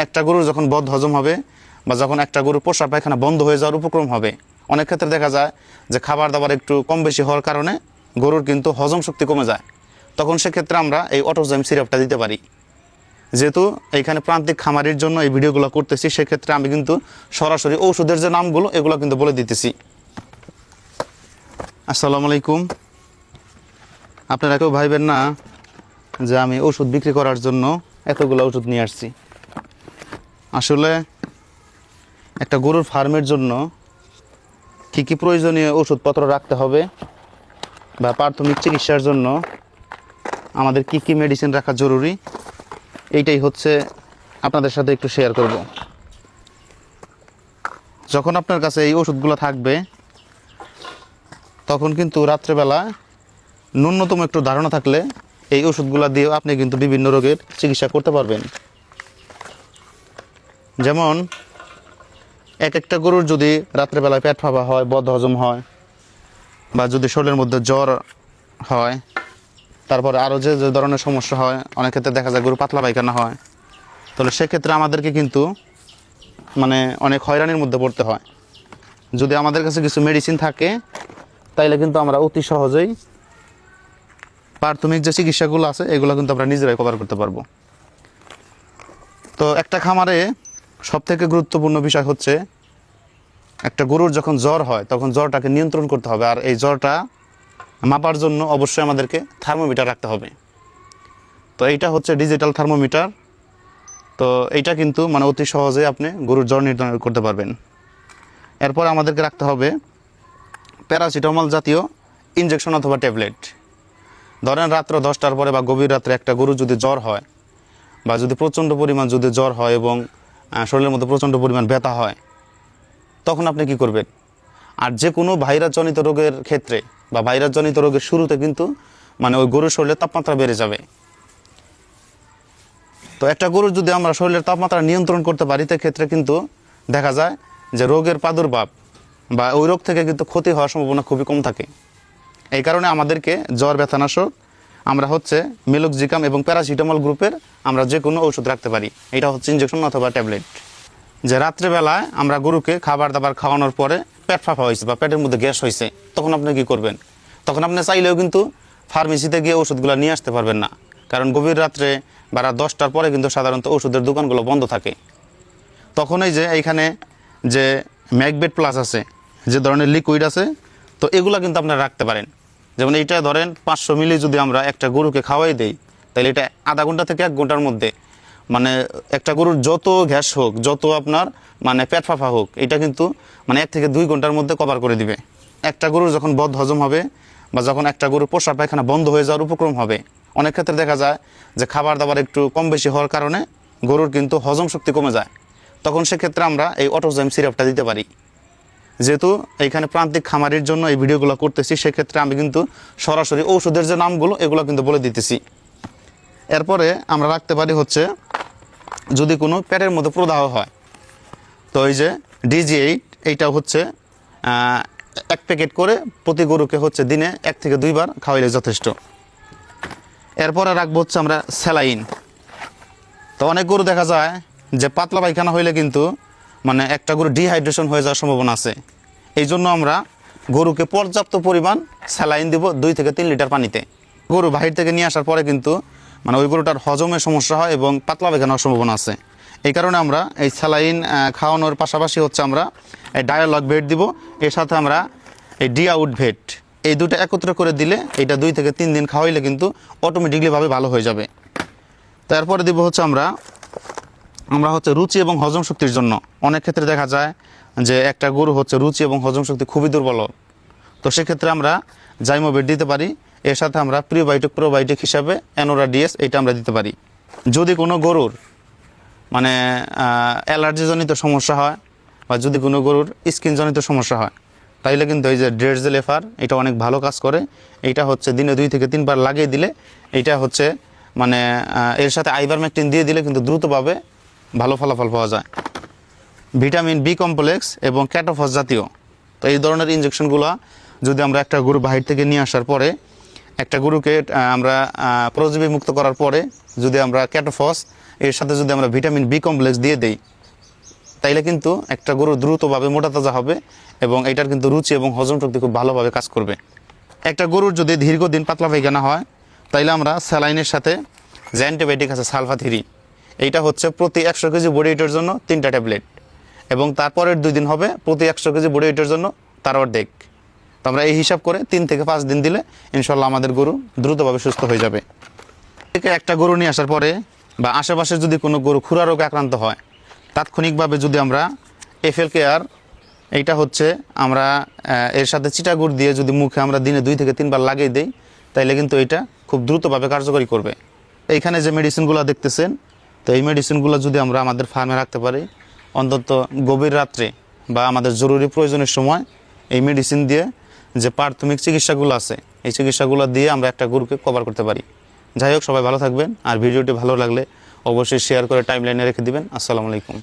একটা গরুর যখন বদ হজম হবে বা যখন একটা গরুর প্রস্রাব পায়খানা বন্ধ হয়ে যাওয়ার উপক্রম হবে, অনেক ক্ষেত্রে দেখা যায় যে খাবার দাবার একটু কম বেশি হওয়ার কারণে গরুর কিন্তু হজম শক্তি কমে যায়। তখন সেক্ষেত্রে আমরা এই অটোজাইম সিরাপটা দিতে পারি। যেহেতু এইখানে প্রান্তিক খামারির জন্য এই ভিডিওগুলো করতেছি, সেক্ষেত্রে আমি কিন্তু সরাসরি ঔষধের যে নামগুলো এগুলো কিন্তু বলে দিতেছি। আসসালামু আলাইকুম। আপনারা কেউ ভাইবেন না যে আমি ওষুধ বিক্রি করার জন্য এতগুলো ওষুধ নিয়ে আসছি। আসলে একটা গরুর ফার্মের জন্য কী কী প্রয়োজনীয় ওষুধপত্র রাখতে হবে বা প্রাথমিক চিকিৎসার জন্য আমাদের কী কী মেডিসিন রাখা জরুরি, এইটাই হচ্ছে আপনাদের সাথে একটু শেয়ার করব। যখন আপনার কাছে এই ওষুধগুলো থাকবে তখন কিন্তু রাত্রেবেলা ন্যূনতম একটু ধারণা থাকলে এই ওষুধগুলো দিয়েও আপনি কিন্তু বিভিন্ন রোগের চিকিৎসা করতে পারবেন। যেমন এক একটা গরুর যদি রাত্রেবেলায় পেট ফাঁপা হয়, বদ হজম হয়, বা যদি শরীরের মধ্যে জ্বর হয়, তারপরে আরও যে যে ধরনের সমস্যা হয়, অনেক ক্ষেত্রে দেখা যায় গরু পাতলা পায়খানা হয়, তাহলে সেক্ষেত্রে আমাদেরকে কিন্তু অনেক হয়রানির মধ্যে পড়তে হয়। যদি আমাদের কাছে কিছু মেডিসিন থাকে তাইলে কিন্তু আমরা অতি সহজেই প্রাথমিক যে চিকিৎসাগুলো আছে এগুলো কিন্তু আমরা নিজেরাই কভার করতে পারবো। তো একটা খামারে সবথেকে গুরুত্বপূর্ণ বিষয় হচ্ছে একটা গরুর যখন জ্বর হয় তখন জ্বরটাকে নিয়ন্ত্রণ করতে হবে, আর এই জ্বরটা মাপার জন্য অবশ্যই আমাদেরকে থার্মোমিটার রাখতে হবে। তো এইটা হচ্ছে ডিজিটাল থার্মোমিটার। তো এইটা কিন্তু অতি সহজে আপনি গরুর জ্বর নির্ধারণ করতে পারবেন। এরপর আমাদেরকে রাখতে হবে প্যারাসিটামল জাতীয় ইনজেকশন অথবা ট্যাবলেট। ধরেন রাত্র 10টার পরে বা গভীর রাত্রে একটা গরু যদি জ্বর হয় বা যদি প্রচণ্ড পরিমাণ যদি জ্বর হয় এবং শরীরের মধ্যে প্রচণ্ড পরিমাণ ব্যথা হয়, তখন আপনি কি করবেন? আর যে কোনো ভাইরাসজনিত রোগের ক্ষেত্রে বা ভাইরাসজনিত রোগের শুরুতে কিন্তু ওই গরুর শরীরের তাপমাত্রা বেড়ে যাবে। তো একটা গরুর যদি আমরা শরীরের তাপমাত্রা নিয়ন্ত্রণ করতে পারি, সেক্ষেত্রে কিন্তু দেখা যায় যে রোগের প্রাদুর্ভাব বা ওই রোগ থেকে কিন্তু ক্ষতি হওয়ার সম্ভাবনা খুবই কম থাকে। এই কারণে আমাদেরকে জ্বর ব্যথানাশক আমরা হচ্ছে মেলক্সিকাম এবং প্যারাসিটামল গ্রুপের আমরা যে কোনো ওষুধ রাখতে পারি। এটা হচ্ছে ইনজেকশন অথবা ট্যাবলেট। যে রাত্রেবেলায় আমরা গরুকে খাবার দাবার খাওয়ানোর পরে পেট ফাঁপা হয়েছে বা পেটের মধ্যে গ্যাস হয়েছে, তখন আপনি কি করবেন? তখন আপনি চাইলেও কিন্তু ফার্মেসিতে গিয়ে ওষুধগুলো নিয়ে আসতে পারবেন না, কারণ গভীর রাত্রে বা রাত 10টার পরে কিন্তু সাধারণত ওষুধের দোকানগুলো বন্ধ থাকে। তখনই যে এইখানে যে ম্যাকবেট প্লাস আছে, যে ধরনের লিকুইড আছে, তো এগুলো কিন্তু আপনারা রাখতে পারেন। যেমন এইটা ধরেন 500 মিলি যদি আমরা একটা গরুকে খাওয়াই দেই, তাহলে এটা আধা ঘন্টা থেকে 1 ঘন্টার মধ্যে একটা গরুর যত গ্যাস হোক, যত আপনার পেট ফাঁপা হোক, এটা কিন্তু 1 থেকে 2 ঘন্টার মধ্যে কভার করে দিবে। একটা গরুর যখন বদ হজম হবে বা যখন একটা গরুর প্রস্রাব পায়খানা বন্ধ হয়ে যাওয়ার উপক্রম হবে, অনেক ক্ষেত্রে দেখা যায় যে খাবার দাবার একটু কম বেশি হওয়ার কারণে গরুর কিন্তু হজম শক্তি কমে যায়। তখন সেক্ষেত্রে আমরা এই অটোজাইম সিরাপটা দিতে পারি। যেহেতু এইখানে প্রান্তিক খামারির জন্য এই ভিডিওগুলো করতেছি, সেক্ষেত্রে আমি কিন্তু সরাসরি ঔষধের যে নামগুলো এগুলো কিন্তু বলে দিতেছি। এরপরে আমরা রাখতে পারি হচ্ছে যদি কোনো পেটের মধ্যে প্রদাহ হয়, তো এই যে DG8, এইটা হচ্ছে 1 প্যাকেট করে প্রতি গরুকে হচ্ছে দিনে 1 থেকে 2 বার খাওয়াইলে যথেষ্ট। এরপরে রাখবো হচ্ছে আমরা স্যালাইন। তো অনেক গরু দেখা যায় যে পাতলা পায়খানা হইলে কিন্তু একটা গরু ডিহাইড্রেশন হয়ে যাওয়ার সম্ভাবনা আছে। এই জন্য আমরা গরুকে পর্যাপ্ত পরিমাণ স্যালাইন দিব 2 থেকে 3 লিটার পানিতে। গরু বাহির থেকে নিয়ে আসার পরে কিন্তু ওই গরুটার হজমের সমস্যা হয় এবং পাতলা পায়খানা হওয়ার সম্ভাবনা আছে। এই কারণে আমরা এই স্যালাইন খাওয়ানোর পাশাপাশি হচ্ছে আমরা এই ডায়ালগ ভেট দিব, এর সাথে আমরা এই ডিআউট ভেট, এই দুটো একত্র করে দিলে এটা 2 থেকে 3 দিন খাওয়াইলে কিন্তু অটোমেটিকলিভাবে ভালো হয়ে যাবে। তারপরে দিব হচ্ছে আমরা হচ্ছে রুচি এবং হজম শক্তির জন্য। অনেক ক্ষেত্রে দেখা যায় যে একটা গরু হচ্ছে রুচি এবং হজম শক্তি খুবই দুর্বল, তো সেক্ষেত্রে আমরা জাইমোভেট দিতে পারি। এর সাথে আমরা প্রিবায়োটিক প্রোবায়োটিক হিসাবে অ্যানোরা ডিএস এটা আমরা দিতে পারি। যদি কোনো গরুর অ্যালার্জিজনিত সমস্যা হয় বা যদি কোনো গরুর স্কিনজনিত সমস্যা হয়, তাইলে কিন্তু এই যে ড্রেডজেল এফআর এটা অনেক ভালো কাজ করে। এইটা হচ্ছে দিনে 2 থেকে 3 বার লাগিয়ে দিলে এটা হচ্ছে এর সাথে আইভারমেকটিন দিয়ে দিলে কিন্তু দ্রুতভাবে ভালো ফলাফল পাওয়া যায়। ভিটামিন বি কমপ্লেক্স এবং ক্যাটোফস জাতীয়, তো এই ধরনের ইনজেকশনগুলো যদি আমরা একটা গরু বাহির থেকে নিয়ে আসার পরে, একটা গরুকে আমরা পরজীবী মুক্ত করার পরে যদি আমরা ক্যাটোফস এর সাথে যদি আমরা ভিটামিন বি কমপ্লেক্স দিয়ে দেই, তাইলে কিন্তু একটা গরু দ্রুতভাবে মোটা তাজা হবে এবং এটার কিন্তু রুচি এবং হজম শক্তি খুব ভালোভাবে কাজ করবে। একটা গরুর যদি দীর্ঘদিন পাতলা পায়খানা হয়, তাইলে আমরা স্যালাইনের সাথে যে অ্যান্টিবায়োটিক আছে সালফাথিরি, এইটা হচ্ছে প্রতি 100 কেজি বডি ওয়েটের জন্য 3টা ট্যাবলেট, এবং তারপরের 2 দিন হবে প্রতি 100 কেজি বডি ওয়েটের জন্য তার অর্ধেক। তো আমরা এই হিসাব করে 3 থেকে 5 দিন দিলে ইনশাল্লাহ আমাদের গরু দ্রুতভাবে সুস্থ হয়ে যাবে। থেকে একটা গরু নিয়ে আসার পরে বা আশেপাশে যদি কোনো গরু খুরা রোগে আক্রান্ত হয়, তাৎক্ষণিকভাবে যদি আমরা এফএল কেয়ার, এইটা হচ্ছে আমরা এর সাথে চিটাগুড় দিয়ে যদি মুখে আমরা দিনে 2 থেকে 3 বার লাগিয়ে দিই, তাইলে কিন্তু এটা খুব দ্রুতভাবে কার্যকরী করবে। এইখানে যে মেডিসিনগুলো দেখতেছেন, তো এই মেডিসিনগুলো যদি আমরা আমাদের ফার্মে রাখতে পারি, অন্তত গভীর রাত্রে বা আমাদের জরুরি প্রয়োজনের সময় এই মেডিসিন দিয়ে যে প্রাথমিক চিকিৎসাগুলো আছে, এই চিকিৎসাগুলো দিয়ে আমরা একটা গরুকে কভার করতে পারি। যাই হোক, সবাই ভালো থাকবেন, আর ভিডিওটি ভালো লাগলে অবশ্যই শেয়ার করে টাইমলাইনে রেখে দিবেন। আসসালামু আলাইকুম।